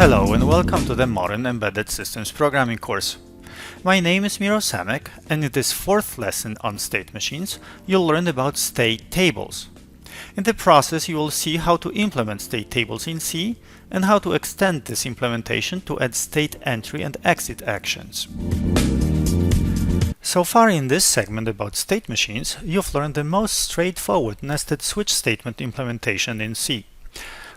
Hello and welcome to the Modern Embedded Systems Programming course. My name is Miro Samek, and in this fourth lesson on state machines, you'll learn about state tables. In the process, you will see how to implement state tables in C and how to extend this implementation to add state entry and exit actions. So far in this segment about state machines, you've learned the most straightforward nested switch statement implementation in C.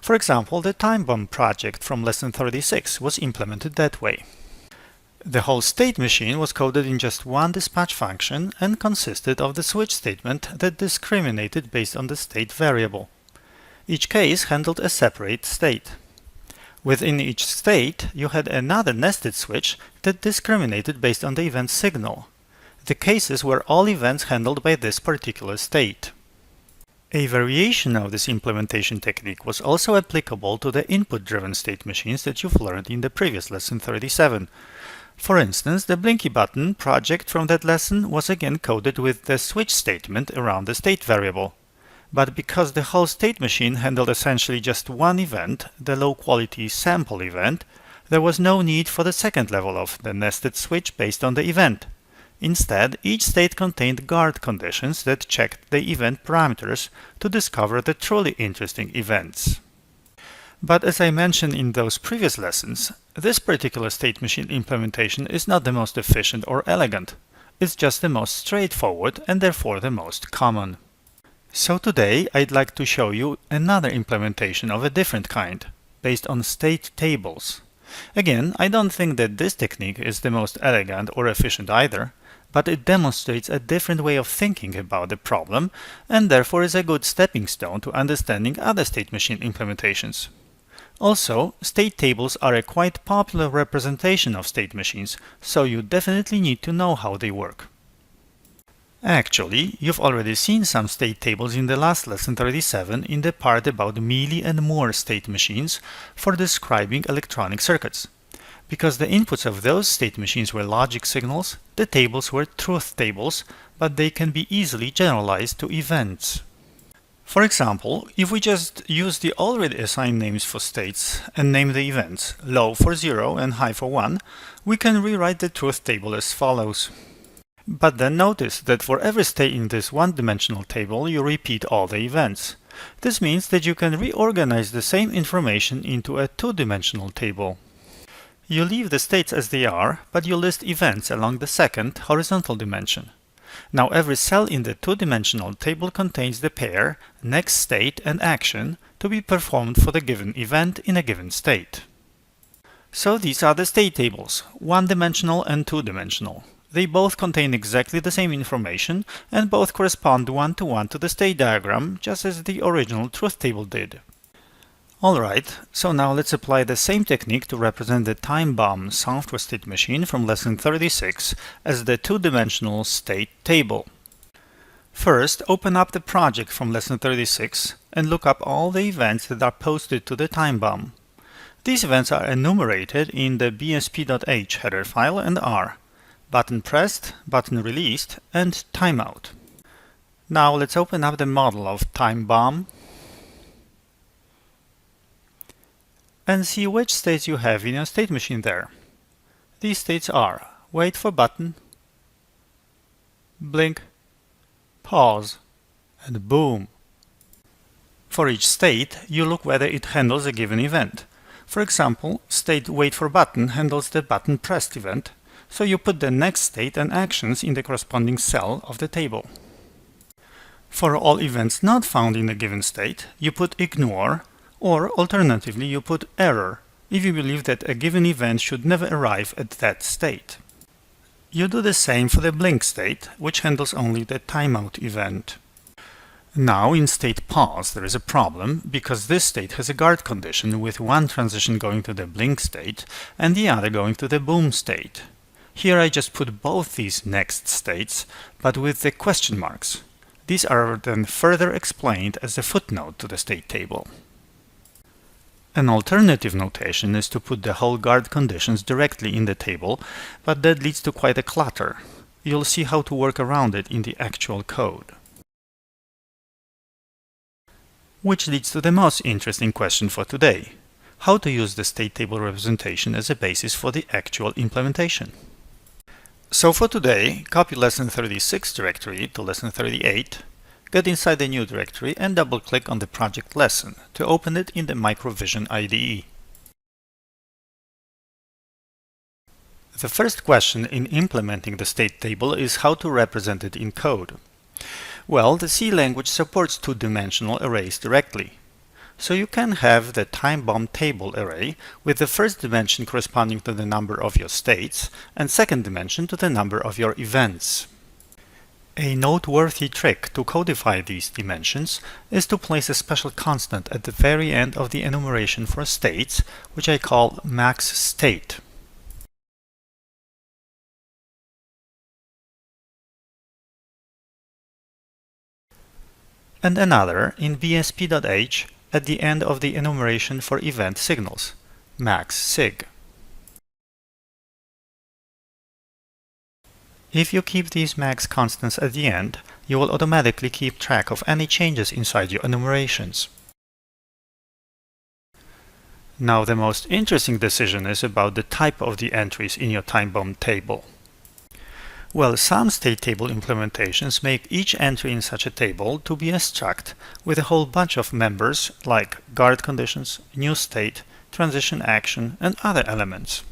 For example, the time bomb project from lesson 36 was implemented that way. The whole state machine was coded in just one dispatch function and consisted of the switch statement that discriminated based on the state variable. Each case handled a separate state. Within each state, you had another nested switch that discriminated based on the event signal. The cases were all events handled by this particular state. A variation of this implementation technique was also applicable to the input-driven state machines that you've learned in the previous lesson 37. For instance, the Blinky button project from that lesson was again coded with the switch statement around the state variable. But because the whole state machine handled essentially just one event, the low-quality sample event, there was no need for the second level of the nested switch based on the event. Instead, each state contained guard conditions that checked the event parameters to discover the truly interesting events. But as I mentioned in those previous lessons, this particular state machine implementation is not the most efficient or elegant. It's just the most straightforward and therefore the most common. So today I'd like to show you another implementation of a different kind, based on state tables. Again, I don't think that this technique is the most elegant or efficient either, but it demonstrates a different way of thinking about the problem and therefore is a good stepping stone to understanding other state machine implementations. Also, state tables are a quite popular representation of state machines, so you definitely need to know how they work. Actually, you've already seen some state tables in the last lesson 37 in the part about Mealy and Moore state machines for describing electronic circuits. Because the inputs of those state machines were logic signals, the tables were truth tables, but they can be easily generalized to events. For example, if we just use the already assigned names for states and name the events, low for 0 and high for 1, we can rewrite the truth table as follows. But then notice that for every state in this one-dimensional table, you repeat all the events. This means that you can reorganize the same information into a two-dimensional table. You leave the states as they are, but you list events along the second, horizontal dimension. Now every cell in the two-dimensional table contains the pair, next state and action to be performed for the given event in a given state. So these are the state tables, one-dimensional and two-dimensional. They both contain exactly the same information and both correspond one-to-one to the state diagram, just as the original truth table did. Alright, so now let's apply the same technique to represent the time bomb software state machine from lesson 36 as the two-dimensional state table. First, open up the project from lesson 36 and look up all the events that are posted to the time bomb. These events are enumerated in the bsp.h header file and are button pressed, button released, and timeout. Now let's open up the model of time bomb and see which states you have in your state machine there. These states are wait for button, blink, pause, and boom. For each state, you look whether it handles a given event. For example, state wait for button handles the button pressed event, so you put the next state and actions in the corresponding cell of the table. For all events not found in a given state, you put ignore, or alternatively you put error if you believe that a given event should never arrive at that state. You do the same for the blink state, which handles only the timeout event. Now in state pause there is a problem because this state has a guard condition with one transition going to the blink state and the other going to the boom state. Here I just put both these next states, but with the question marks. These are then further explained as a footnote to the state table. An alternative notation is to put the whole guard conditions directly in the table, but that leads to quite a clutter. You'll see how to work around it in the actual code. Which leads to the most interesting question for today. how to use the state table representation as a basis for the actual implementation. So for today, copy lesson 36 directory to lesson 38, get inside the new directory and double-click on the project lesson to open it in the Microvision IDE. The first question in implementing the state table is how to represent it in code. Well, the C language supports two-dimensional arrays directly. So you can have the time bomb table array with the first dimension corresponding to the number of your states and second dimension to the number of your events. A noteworthy trick to codify these dimensions is to place a special constant at the very end of the enumeration for states, which I call max state. And another in bsp.h at the end of the enumeration for event signals, max sig. If you keep these max constants at the end, you will automatically keep track of any changes inside your enumerations. Now the most interesting decision is about the type of the entries in your time bomb table. Well, some state table implementations make each entry in such a table to be a struct with a whole bunch of members like guard conditions, new state, transition action, and other elements.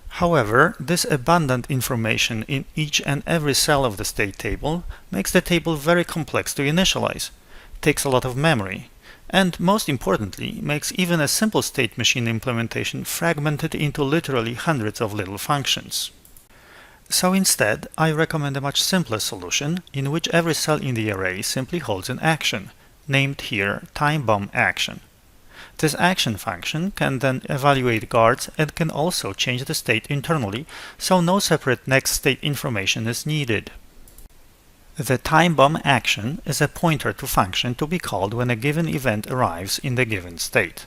However, this abundant information in each and every cell of the state table makes the table very complex to initialize, takes a lot of memory, and most importantly, makes even a simple state machine implementation fragmented into literally hundreds of little functions. So instead, I recommend a much simpler solution in which every cell in the array simply holds an action, named here time bomb action. This action function can then evaluate guards and can also change the state internally, so no separate next state information is needed. The time bomb action is a pointer to function to be called when a given event arrives in the given state.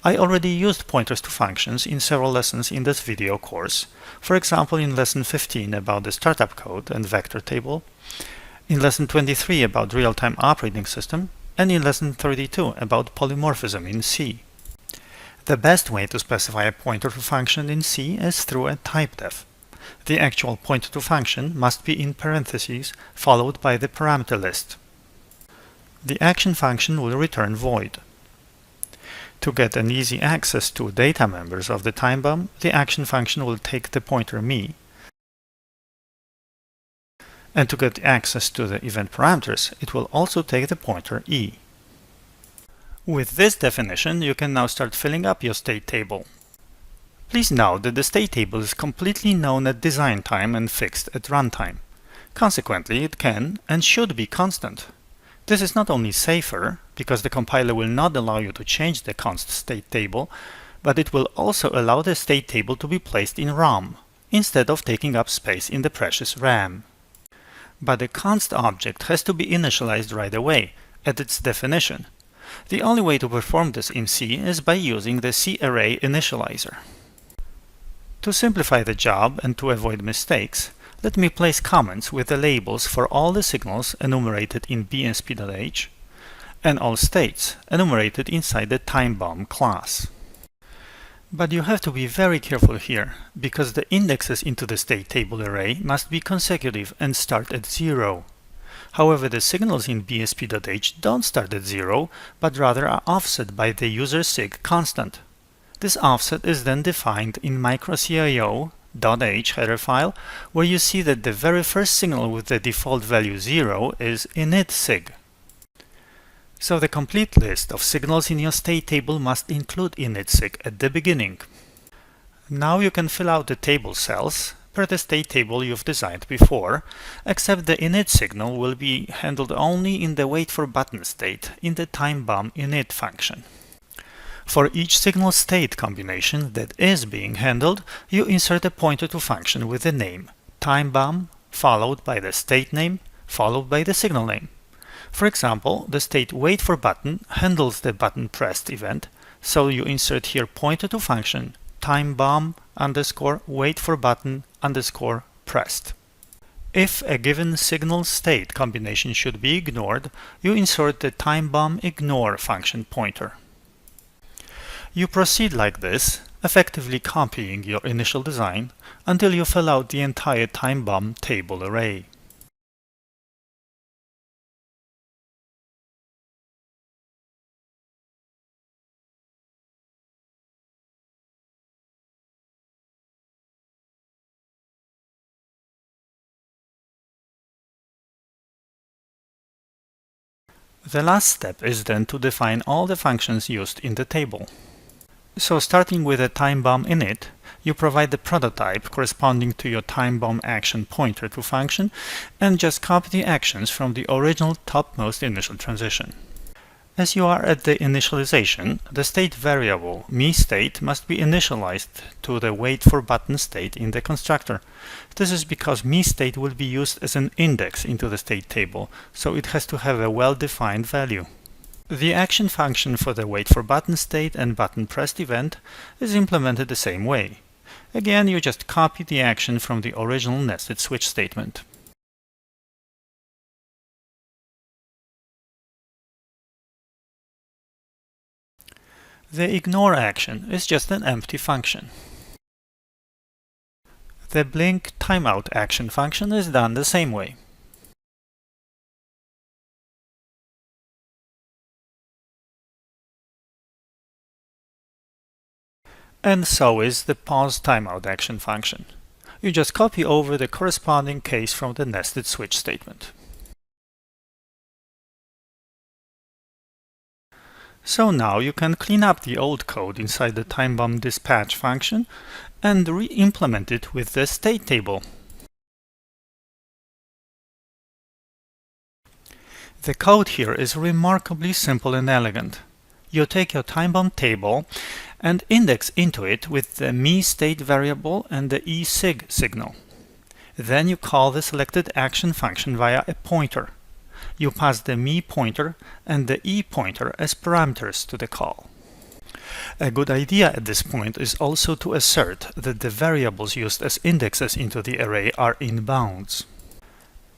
I already used pointers to functions in several lessons in this video course, for example in lesson 15 about the startup code and vector table, in lesson 23 about real-time operating system, and in lesson 32 about polymorphism in C. The best way to specify a pointer to function in C is through a typedef. The actual pointer to function must be in parentheses followed by the parameter list. The action function will return void. To get an easy access to data members of the time bomb, the action function will take the pointer me. And to get access to the event parameters, it will also take the pointer e. With this definition, you can now start filling up your state table. Please note that the state table is completely known at design time and fixed at runtime. Consequently, it can and should be constant. This is not only safer, because the compiler will not allow you to change the const state table, but it will also allow the state table to be placed in ROM, instead of taking up space in the precious RAM. But the const object has to be initialized right away, at its definition. The only way to perform this in C is by using the CArray initializer. To simplify the job and to avoid mistakes, let me place comments with the labels for all the signals enumerated in bsp.h and all states enumerated inside the time bomb class. But you have to be very careful here, because the indexes into the state table array must be consecutive and start at 0. However, the signals in bsp.h don't start at 0, but rather are offset by the user sig constant. This offset is then defined in microcio.h header file, where you see that the very first signal with the default value 0 is init sig. So the complete list of signals in your state table must include init sig at the beginning. Now you can fill out the table cells per the state table you've designed before, except the init signal will be handled only in the wait for button state in the time bomb init function. For each signal state combination that is being handled, you insert a pointer to function with the name time bomb followed by the state name followed by the signal name. For example, the state wait for button handles the button pressed event, so you insert here pointer to function time bomb underscore wait for button underscore pressed. If a given signal state combination should be ignored, you insert the time bomb ignore function pointer. You proceed like this, effectively copying your initial design until you fill out the entire time bomb table array. The last step is then to define all the functions used in the table. So starting with a time bomb init, you provide the prototype corresponding to your time bomb action pointer to function and just copy the actions from the original topmost initial transition. As you are at the initialization, the state variable MeState must be initialized to the waitForButton state in the constructor. This is because MeState will be used as an index into the state table, so it has to have a well-defined value. The action function for the waitForButton state and buttonPressed event is implemented the same way. Again, you just copy the action from the original nested switch statement. The ignore action is just an empty function. The blink timeout action function is done the same way. And so is the pause timeout action function. You just copy over the corresponding case from the nested switch statement. So now you can clean up the old code inside the time bomb dispatch function and re-implement it with the state table. The code here is remarkably simple and elegant. You take your time bomb table and index into it with the MeState variable and the eSig signal. Then you call the selected action function via a pointer. You pass the me pointer and the e pointer as parameters to the call. A good idea at this point is also to assert that the variables used as indexes into the array are in bounds.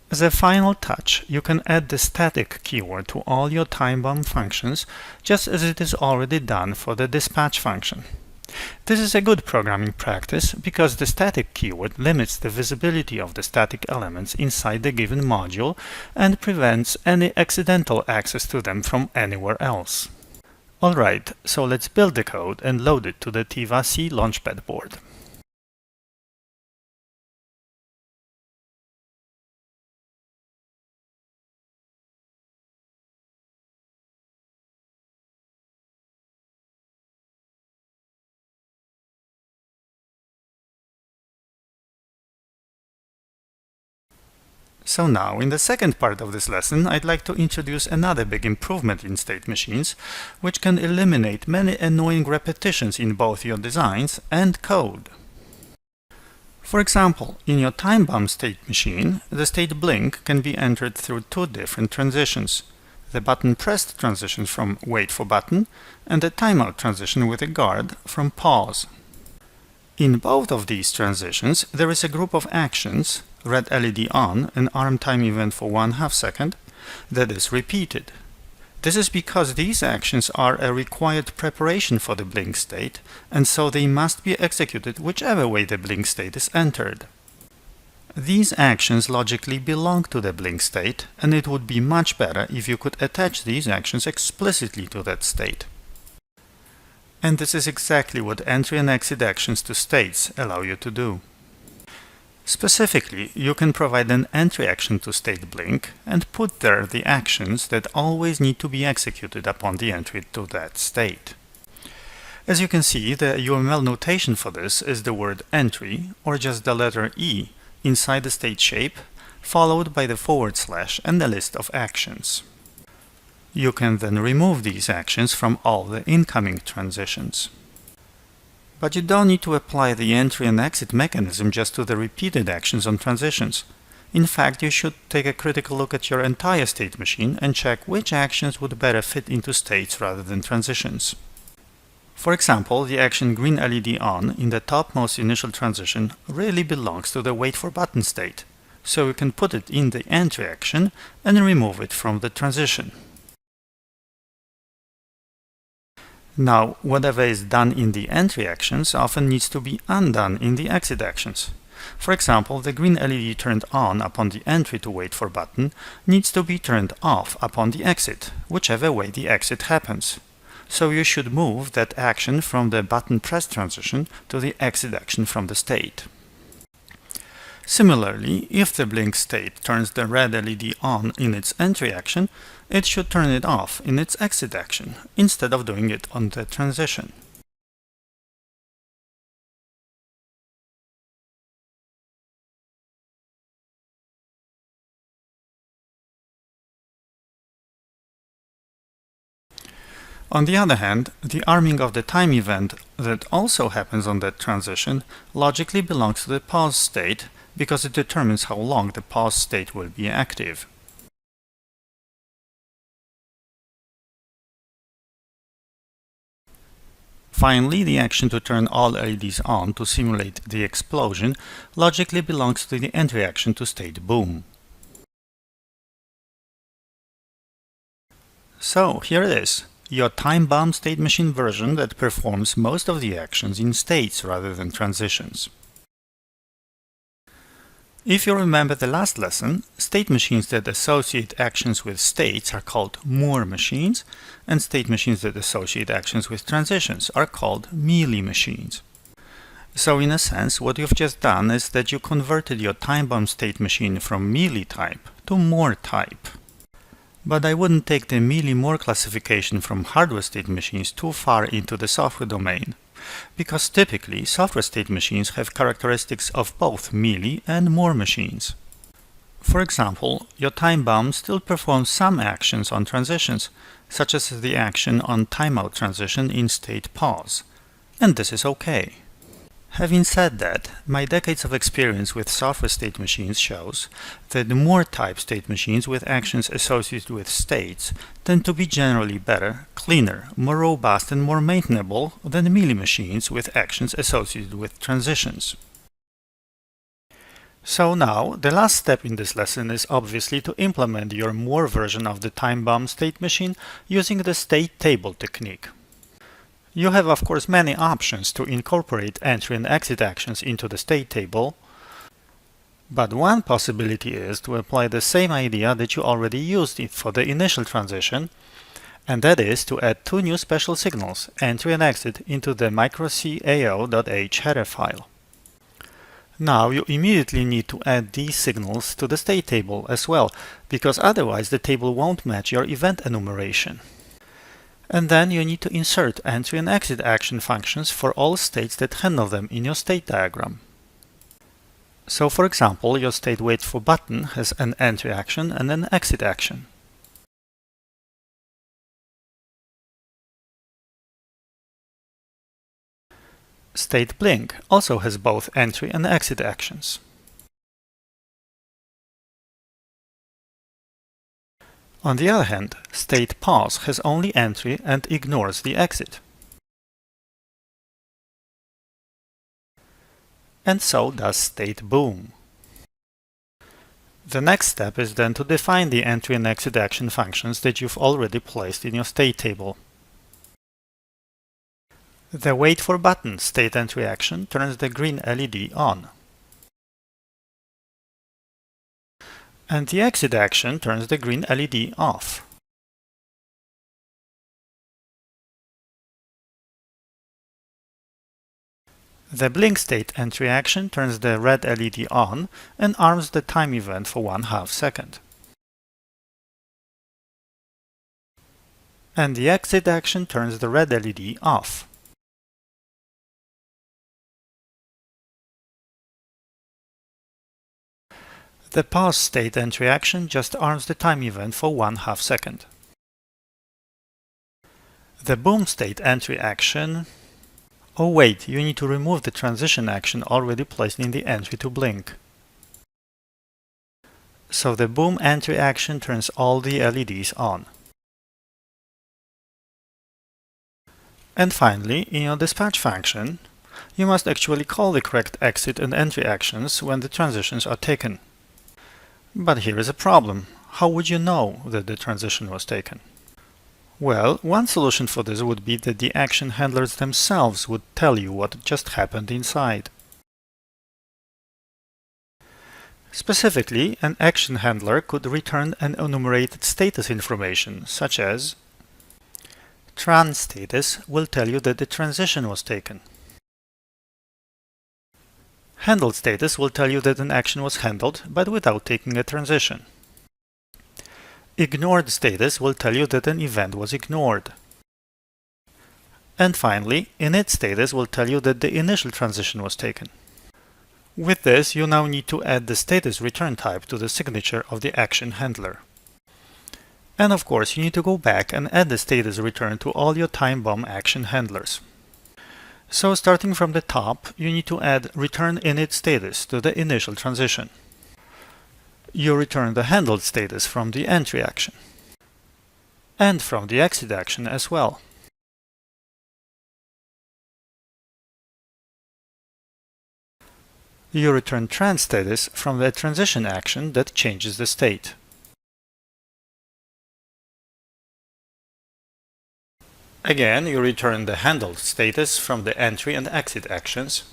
As a final touch, you can add the static keyword to all your time bomb functions, just as it is already done for the dispatch function. This is a good programming practice because the static keyword limits the visibility of the static elements inside the given module and prevents any accidental access to them from anywhere else. Alright, so let's build the code and load it to the Tiva C Launchpad board. So now, in the second part of this lesson, I'd like to introduce another big improvement in state machines, which can eliminate many annoying repetitions in both your designs and code. For example, in your time bomb state machine, the state blink can be entered through two different transitions: the button pressed transition from waitForButton and the timeout transition with a guard from pause. In both of these transitions, there is a group of actions, red LED on, an arm time event for 1/2 second, that is repeated. This is because these actions are a required preparation for the blink state, and so they must be executed whichever way the blink state is entered. These actions logically belong to the blink state, and it would be much better if you could attach these actions explicitly to that state. And this is exactly what entry and exit actions to states allow you to do. Specifically, you can provide an entry action to state blink and put there the actions that always need to be executed upon the entry to that state. As you can see, the UML notation for this is the word entry, or just the letter E, inside the state shape, followed by the / and the list of actions. You can then remove these actions from all the incoming transitions. But you don't need to apply the entry and exit mechanism just to the repeated actions on transitions. In fact, you should take a critical look at your entire state machine and check which actions would better fit into states rather than transitions. For example, the action green LED on in the topmost initial transition really belongs to the waitForButton state, so you can put it in the entry action and remove it from the transition. Now, whatever is done in the entry actions often needs to be undone in the exit actions. For example, the green LED turned on upon the entry to wait for button needs to be turned off upon the exit, whichever way the exit happens. So you should move that action from the button press transition to the exit action from the state. Similarly, if the blink state turns the red LED on in its entry action, it should turn it off in its exit action, instead of doing it on the transition. On the other hand, the arming of the time event that also happens on that transition logically belongs to the pause state, because it determines how long the pause state will be active. Finally, the action to turn all LEDs on to simulate the explosion logically belongs to the entry action to state boom. So, here it is, your time-bound state machine version that performs most of the actions in states rather than transitions. If you remember the last lesson, state machines that associate actions with states are called Moore machines, and state machines that associate actions with transitions are called Mealy machines. So in a sense, what you've just done is that you converted your time-bound state machine from Mealy type to Moore type. But I wouldn't take the Mealy-Moore classification from hardware state machines too far into the software domain, because typically software state machines have characteristics of both Mealy and Moore machines. For example, your time-bound still performs some actions on transitions, such as the action on timeout transition in state pause, and this is okay. Having said that, my decades of experience with software state machines shows that the Moore-type state machines with actions associated with states tend to be generally better, cleaner, more robust and more maintainable than Mealy machines with actions associated with transitions. So now, the last step in this lesson is obviously to implement your Moore version of the time-bound state machine using the state table technique. You have, of course, many options to incorporate entry and exit actions into the state table, but one possibility is to apply the same idea that you already used for the initial transition, and that is to add two new special signals, entry and exit, into the microc.ao.h header file. Now you immediately need to add these signals to the state table as well, because otherwise the table won't match your event enumeration. And then you need to insert entry and exit action functions for all states that handle them in your state diagram. So for example, your state wait for button has an entry action and an exit action. State blink also has both entry and exit actions. On the other hand, state pause has only entry and ignores the exit. And so does state boom. The next step is then to define the entry and exit action functions that you've already placed in your state table. The wait for button state entry action turns the green LED on. And the exit action turns the green LED off. The blink state entry action turns the red LED on and arms the time event for 1/2 second. And the exit action turns the red LED off. The pause state entry action just arms the time event for 1/2 second. The boom state entry action... Oh wait, you need to remove the transition action already placed in the entry to blink. So the boom entry action turns all the LEDs on. And finally, in your dispatch function, you must actually call the correct exit and entry actions when the transitions are taken. But here is a problem. How would you know that the transition was taken? Well, one solution for this would be that the action handlers themselves would tell you what just happened inside. Specifically, an action handler could return an enumerated status information, such as tran status will tell you that the transition was taken. Handled status will tell you that an action was handled, but without taking a transition. Ignored status will tell you that an event was ignored. And finally, init status will tell you that the initial transition was taken. With this, you now need to add the status return type to the signature of the action handler. And of course, you need to go back and add the status return to all your time bomb action handlers. So starting from the top, you need to add return init status to the initial transition. You return the handled status from the entry action and from the exit action as well. You return tran status from the transition action that changes the state. Again, you return the handled status from the entry and exit actions.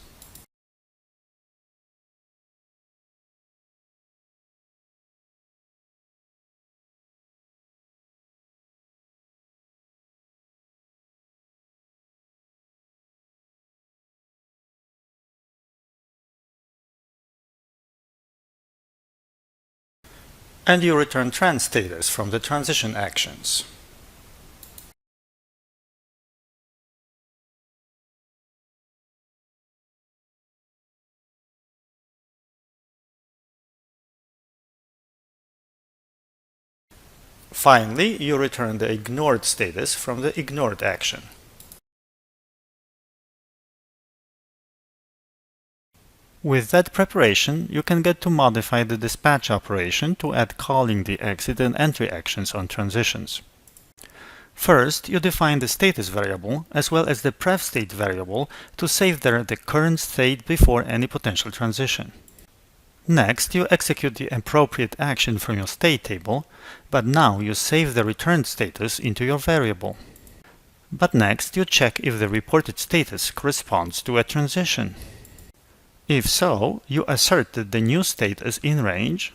And you return tran status from the transition actions. Finally, you return the ignored status from the ignored action. With that preparation, you can get to modify the dispatch operation to add calling the exit and entry actions on transitions. First, you define the status variable as well as the pref state variable to save there the current state before any potential transition. Next, you execute the appropriate action from your state table, but now you save the returned status into your variable. But next, you check if the reported status corresponds to a transition. If so, you assert that the new state is in range,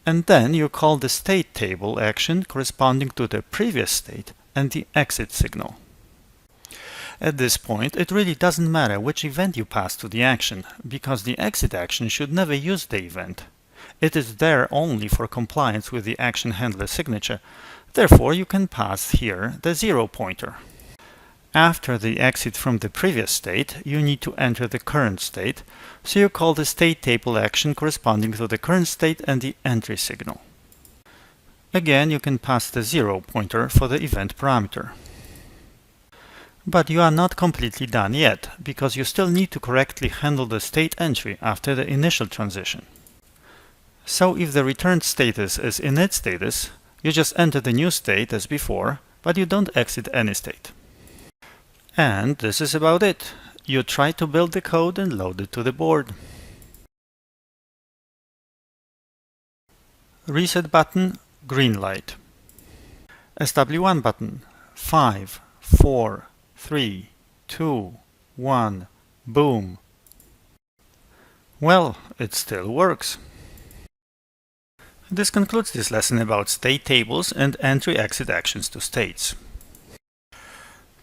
and then you call the state table action corresponding to the previous state and the exit signal. At this point, it really doesn't matter which event you pass to the action, because the exit action should never use the event. It is there only for compliance with the action handler signature, therefore you can pass here the 0 pointer. After the exit from the previous state, you need to enter the current state, so you call the state table action corresponding to the current state and the entry signal. Again, you can pass the 0 pointer for the event parameter. But you are not completely done yet, because you still need to correctly handle the state entry after the initial transition. So if the returned status is init status, you just enter the new state as before, but you don't exit any state. And this is about it. You try to build the code and load it to the board. Reset button, green light. SW1 button, 5, 4, 3, 2, 1, boom. Well, it still works. This concludes this lesson about state tables and entry-exit actions to states.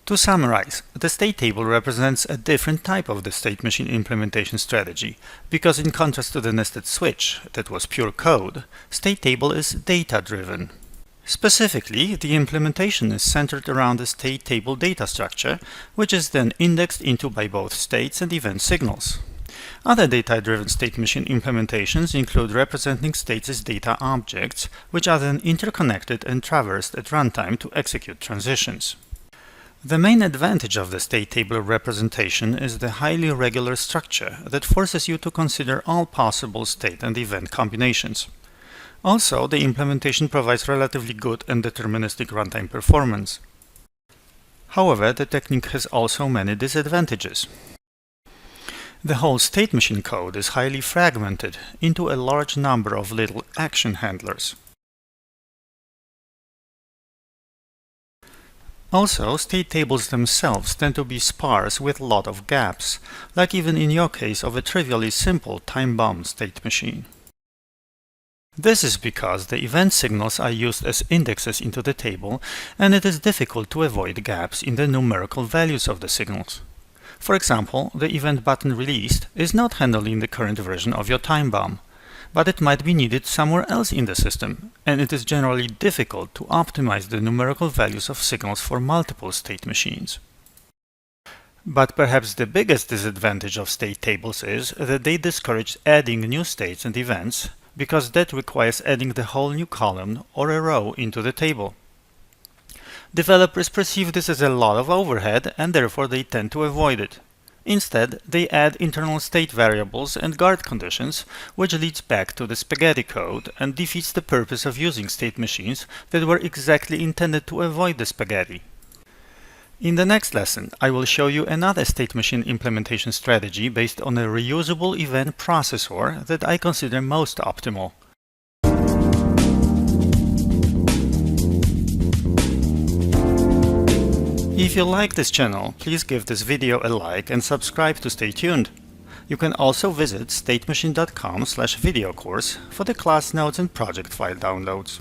To summarize, the state table represents a different type of the state machine implementation strategy, because in contrast to the nested switch, that was pure code, state table is data-driven. Specifically, the implementation is centered around the state table data structure, which is then indexed into by both states and event signals. Other data-driven state machine implementations include representing states as data objects, which are then interconnected and traversed at runtime to execute transitions. The main advantage of the state table representation is the highly regular structure that forces you to consider all possible state and event combinations. Also, the implementation provides relatively good and deterministic runtime performance. However, the technique has also many disadvantages. The whole state machine code is highly fragmented into a large number of little action handlers. Also, state tables themselves tend to be sparse with a lot of gaps, like even in your case of a trivially simple time bomb state machine. This is because the event signals are used as indexes into the table, and it is difficult to avoid gaps in the numerical values of the signals. For example, the event button released is not handled in the current version of your time bomb, but it might be needed somewhere else in the system, and it is generally difficult to optimize the numerical values of signals for multiple state machines. But perhaps the biggest disadvantage of state tables is that they discourage adding new states and events, because that requires adding the whole new column or a row into the table. Developers perceive this as a lot of overhead, and therefore they tend to avoid it. Instead, they add internal state variables and guard conditions, which leads back to the spaghetti code and defeats the purpose of using state machines that were exactly intended to avoid the spaghetti. In the next lesson, I will show you another state machine implementation strategy based on a reusable event processor that I consider most optimal. If you like this channel, please give this video a like and subscribe to stay tuned. You can also visit statemachine.com/video course for the class notes and project file downloads.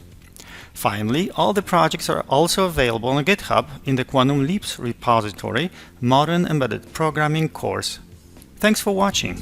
Finally, all the projects are also available on GitHub in the Quantum Leaps repository Modern Embedded Programming course. Thanks for watching.